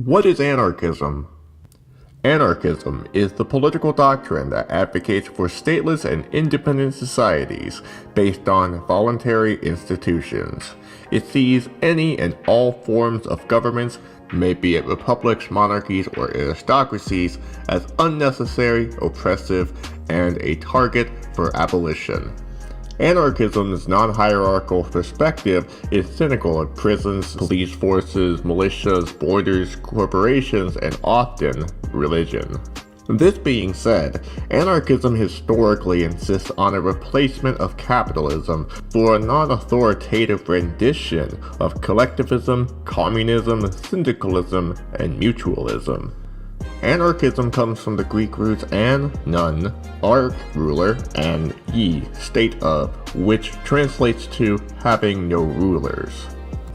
What is anarchism? Anarchism is the political doctrine that advocates for stateless and independent societies based on voluntary institutions. It sees any and all forms of governments, be it republics, monarchies, or aristocracies, as unnecessary, oppressive, and a target for abolition. Anarchism's non-hierarchical perspective is cynical of prisons, police forces, militias, borders, corporations, and often religion. This being said, anarchism historically insists on a replacement of capitalism for a non-authoritative rendition of collectivism, communism, syndicalism, and mutualism. Anarchism comes from the Greek roots an, none, arch, ruler, and ye, state of, which translates to having no rulers.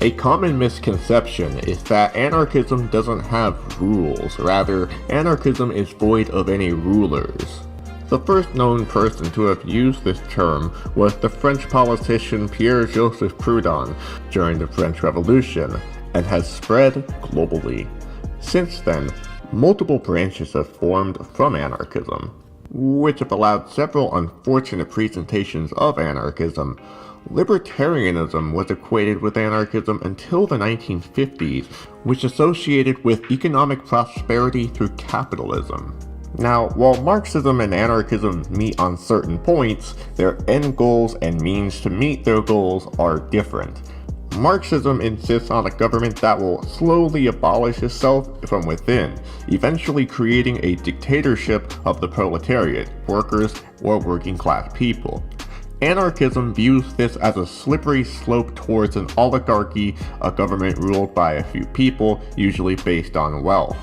A common misconception is that anarchism doesn't have rules, rather, anarchism is void of any rulers. The first known person to have used this term was the French politician Pierre-Joseph Proudhon during the French Revolution, and has spread globally. Since then, multiple branches have formed from anarchism, which have allowed several unfortunate presentations of anarchism. Libertarianism was equated with anarchism until the 1950s, which associated with economic prosperity through capitalism. Now, while Marxism and anarchism meet on certain points, their end goals and means to meet their goals are different. Marxism insists on a government that will slowly abolish itself from within, eventually creating a dictatorship of the proletariat, workers, or working class people. Anarchism views this as a slippery slope towards an oligarchy, a government ruled by a few people, usually based on wealth.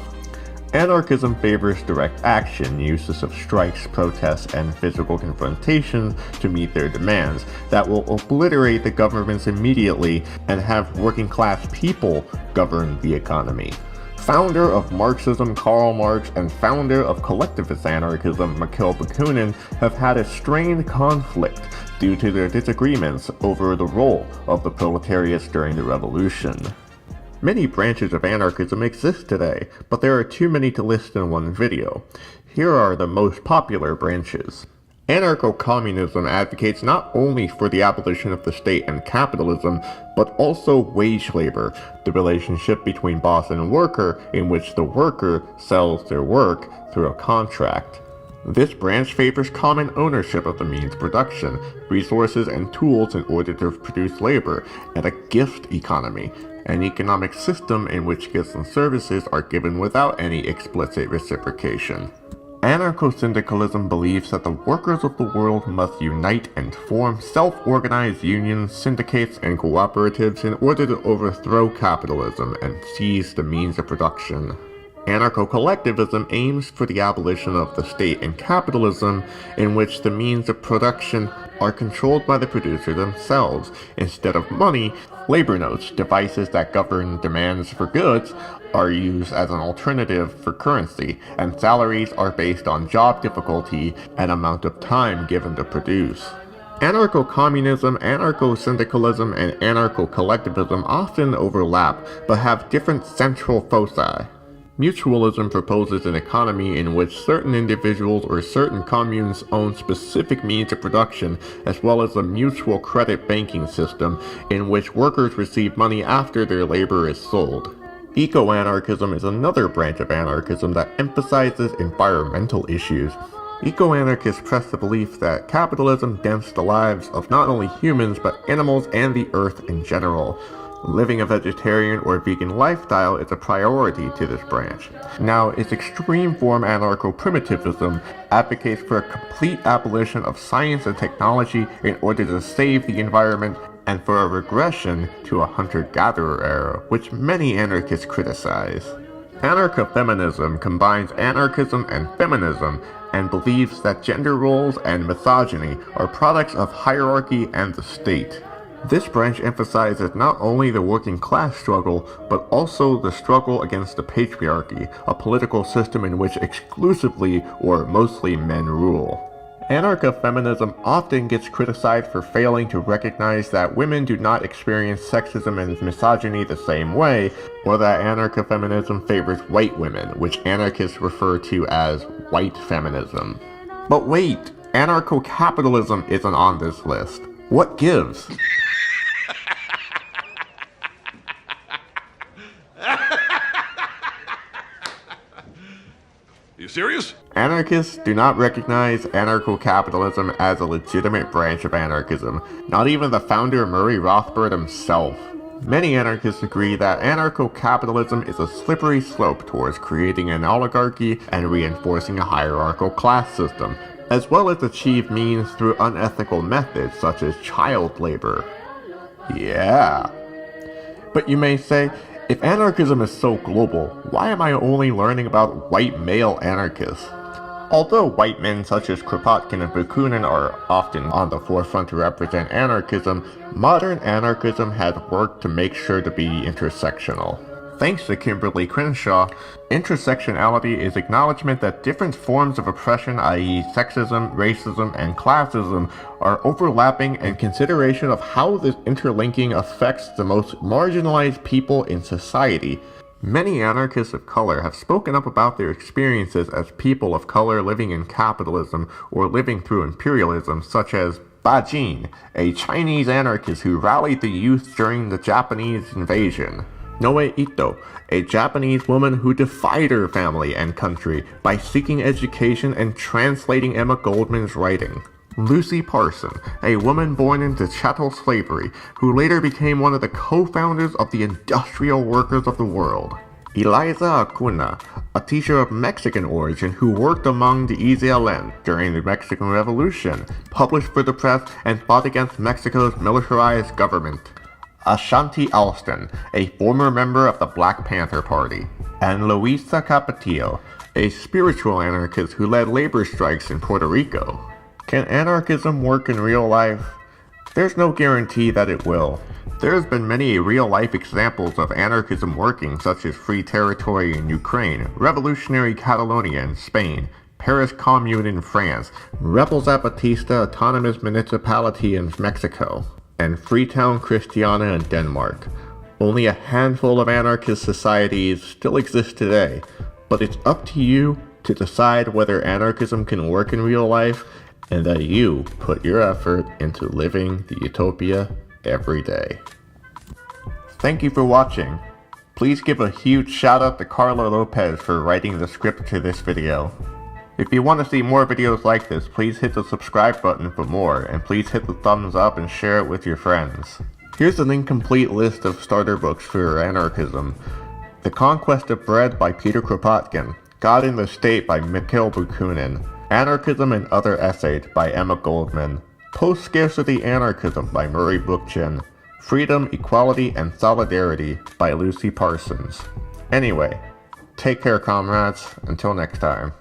Anarchism favors direct action, uses of strikes, protests, and physical confrontation to meet their demands that will obliterate the governments immediately and have working class people govern the economy. Founder of Marxism Karl Marx and founder of collectivist anarchism Mikhail Bakunin have had a strained conflict due to their disagreements over the role of the proletariats during the revolution. Many branches of anarchism exist today, but there are too many to list in one video. Here are the most popular branches. Anarcho-Communism advocates not only for the abolition of the state and capitalism, but also wage labor, the relationship between boss and worker in which the worker sells their work through a contract. This branch favors common ownership of the means of production, resources and tools in order to produce labor, and a gift economy, an economic system in which goods and services are given without any explicit reciprocation. Anarcho-Syndicalism believes that the workers of the world must unite and form self-organized unions, syndicates, and cooperatives in order to overthrow capitalism and seize the means of production. Anarcho-collectivism aims for the abolition of the state and capitalism, in which the means of production are controlled by the producer themselves. Instead of money, labor notes, devices that govern demands for goods, are used as an alternative for currency, and salaries are based on job difficulty and amount of time given to produce. Anarcho-communism, anarcho-syndicalism, and anarcho-collectivism often overlap, but have different central foci. Mutualism proposes an economy in which certain individuals or certain communes own specific means of production, as well as a mutual credit banking system in which workers receive money after their labor is sold. Eco-anarchism is another branch of anarchism that emphasizes environmental issues. Eco-anarchists press the belief that capitalism dents the lives of not only humans but animals and the earth in general. Living a vegetarian or vegan lifestyle is a priority to this branch. Now, its extreme form anarcho-primitivism advocates for a complete abolition of science and technology in order to save the environment, and for a regression to a hunter-gatherer era, which many anarchists criticize. Anarcho-feminism combines anarchism and feminism and believes that gender roles and misogyny are products of hierarchy and the state. This branch emphasizes not only the working class struggle, but also the struggle against the patriarchy, a political system in which exclusively or mostly men rule. Anarcho-feminism often gets criticized for failing to recognize that women do not experience sexism and misogyny the same way, or that anarcho-feminism favors white women, which anarchists refer to as white feminism. But wait, anarcho-capitalism isn't on this list. What gives? You serious? Anarchists do not recognize anarcho-capitalism as a legitimate branch of anarchism, not even the founder Murray Rothbard himself. Many anarchists agree that anarcho-capitalism is a slippery slope towards creating an oligarchy and reinforcing a hierarchical class system, as well as achieve means through unethical methods such as child labor. Yeah. But you may say, if anarchism is so global, why am I only learning about white male anarchists? Although white men such as Kropotkin and Bakunin are often on the forefront to represent anarchism, modern anarchism has worked to make sure to be intersectional. Thanks to Kimberly Crenshaw, intersectionality is acknowledgement that different forms of oppression, i.e. sexism, racism, and classism, are overlapping, and consideration of how this interlinking affects the most marginalized people in society. Many anarchists of color have spoken up about their experiences as people of color living in capitalism or living through imperialism, such as Ba Jin, a Chinese anarchist who rallied the youth during the Japanese invasion. Noe Ito, a Japanese woman who defied her family and country by seeking education and translating Emma Goldman's writing. Lucy Parson, a woman born into chattel slavery, who later became one of the co-founders of the Industrial Workers of the World. Eliza Acuna, a teacher of Mexican origin who worked among the EZLN during the Mexican Revolution, published for the press, and fought against Mexico's militarized government. Ashanti Alston, a former member of the Black Panther Party. And Luisa Capetillo, a spiritual anarchist who led labor strikes in Puerto Rico. Can anarchism work in real life? There's no guarantee that it will. There's been many real-life examples of anarchism working, such as Free Territory in Ukraine, Revolutionary Catalonia in Spain, Paris Commune in France, Rebel Zapatista Autonomous Municipality in Mexico, and Freetown Christiana in Denmark. Only a handful of anarchist societies still exist today, but it's up to you to decide whether anarchism can work in real life, and that you put your effort into living the utopia every day. Thank you for watching. Please give a huge shout out to Karla Lopez for writing the script to this video. If you want to see more videos like this, please hit the subscribe button for more, and please hit the thumbs up and share it with your friends. Here's an incomplete list of starter books for anarchism. The Conquest of Bread by Peter Kropotkin, God in the State by Mikhail Bakunin, Anarchism and Other Essays by Emma Goldman, Post-Scarcity Anarchism by Murray Bookchin, Freedom, Equality, and Solidarity by Lucy Parsons. Anyway, take care comrades, until next time.